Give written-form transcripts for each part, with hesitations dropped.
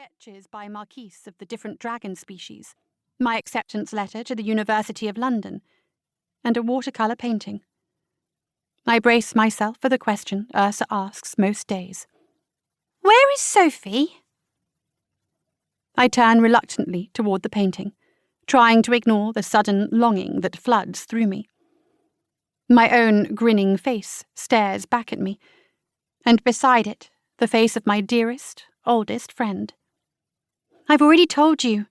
sketches by Marquise of the different dragon species, my acceptance letter to the University of London, and a watercolour painting. I brace myself for the question Ursa asks most days. "Where is Sophie?" I turn reluctantly toward the painting, trying to ignore the sudden longing that floods through me. My own grinning face stares back at me, and beside it, the face of my dearest, oldest friend. "I've already told you,"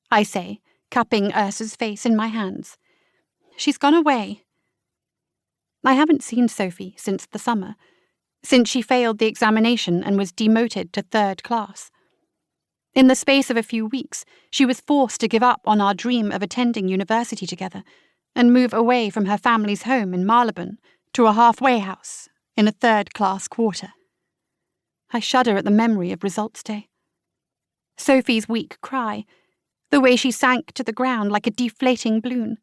I say, cupping Ursa's face in my hands. "She's gone away." I haven't seen Sophie since the summer, since she failed the examination and was demoted to 3rd class. In the space of a few weeks, she was forced to give up on our dream of attending university together and move away from her family's home in Marylebone to a halfway house in a 3rd-class quarter. I shudder at the memory of results day. Sophie's weak cry, the way she sank to the ground like a deflating balloon.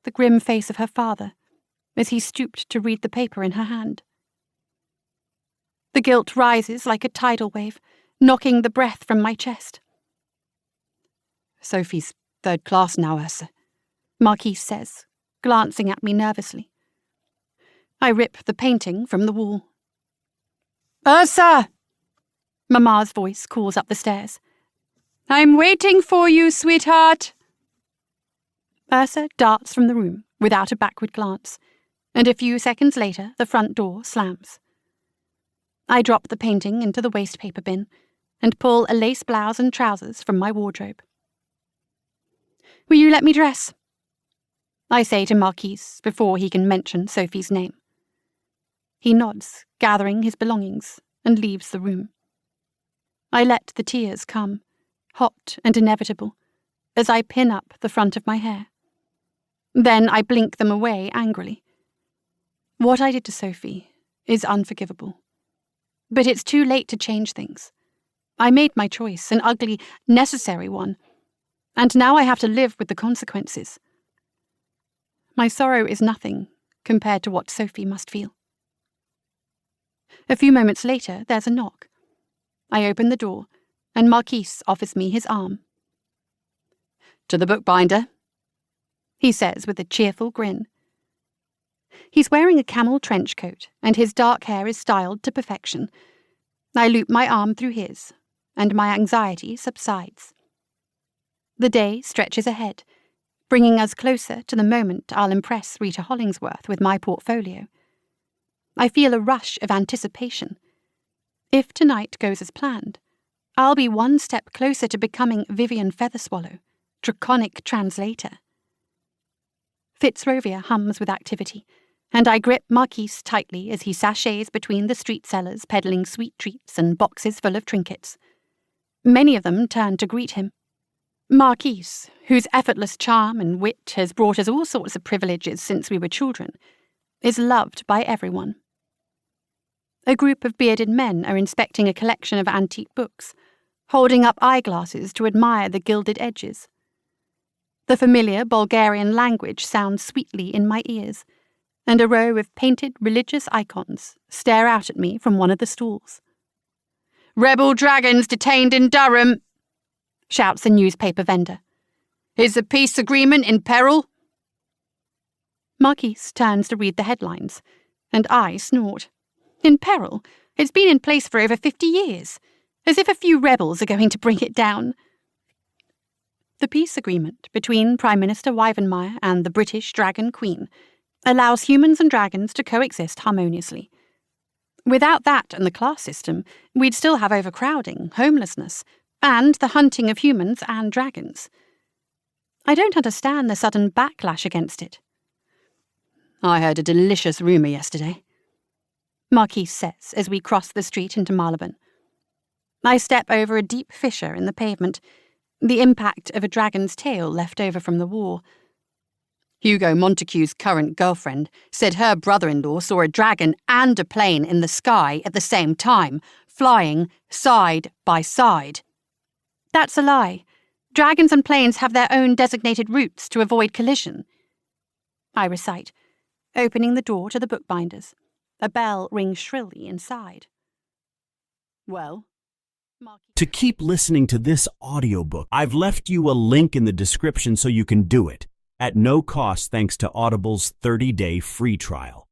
The grim face of her father as he stooped to read the paper in her hand. The guilt rises like a tidal wave, knocking the breath from my chest. "Sophie's 3rd class now, Ursa," Marquise says, glancing at me nervously. I rip the painting from the wall. "Ursa!" Mamma's voice calls up the stairs. "I'm waiting for you, sweetheart." Ursa darts from the room without a backward glance, and a few seconds later the front door slams. I drop the painting into the wastepaper bin and pull a lace blouse and trousers from my wardrobe. "Will you let me dress?" I say to Marquise before he can mention Sophie's name. He nods, gathering his belongings, and leaves the room. I let the tears come, hot and inevitable, as I pin up the front of my hair. Then I blink them away angrily. What I did to Sophie is unforgivable. But it's too late to change things. I made my choice, an ugly, necessary one, and now I have to live with the consequences. My sorrow is nothing compared to what Sophie must feel. A few moments later, there's a knock. I open the door, and Marquise offers me his arm. "To the bookbinder," he says with a cheerful grin. He's wearing a camel trench coat, and his dark hair is styled to perfection. I loop my arm through his, and my anxiety subsides. The day stretches ahead, bringing us closer to the moment I'll impress Rita Hollingsworth with my portfolio. I feel a rush of anticipation. If tonight goes as planned, I'll be one step closer to becoming Vivian Featherswallow, draconic translator. Fitzrovia hums with activity, and I grip Marquise tightly as he sachets between the street sellers peddling sweet treats and boxes full of trinkets. Many of them turn to greet him. Marquise, whose effortless charm and wit has brought us all sorts of privileges since we were children, is loved by everyone. A group of bearded men are inspecting a collection of antique books, holding up eyeglasses to admire the gilded edges. The familiar Bulgarian language sounds sweetly in my ears, and a row of painted religious icons stare out at me from one of the stalls. "Rebel dragons detained in Durham," shouts a newspaper vendor. "Is the peace agreement in peril?" Marquise turns to read the headlines, and I snort. In peril? It's been in place for over 50 years, as if a few rebels are going to bring it down. The peace agreement between Prime Minister Wyvenmeyer and the British Dragon Queen allows humans and dragons to coexist harmoniously. Without that and the class system, we'd still have overcrowding, homelessness, and the hunting of humans and dragons. I don't understand the sudden backlash against it. "I heard a delicious rumour yesterday," Marquise says as we cross the street into Marylebone. I step over a deep fissure in the pavement, the impact of a dragon's tail left over from the war. "Hugo Montague's current girlfriend said her brother-in-law saw a dragon and a plane in the sky at the same time, flying side by side." "That's a lie. Dragons and planes have their own designated routes to avoid collision," I recite, opening the door to the bookbinder's. A bell rings shrilly inside. "Well?" Marky. To keep listening to this audiobook, I've left you a link in the description so you can do it, at no cost thanks to Audible's 30-day free trial.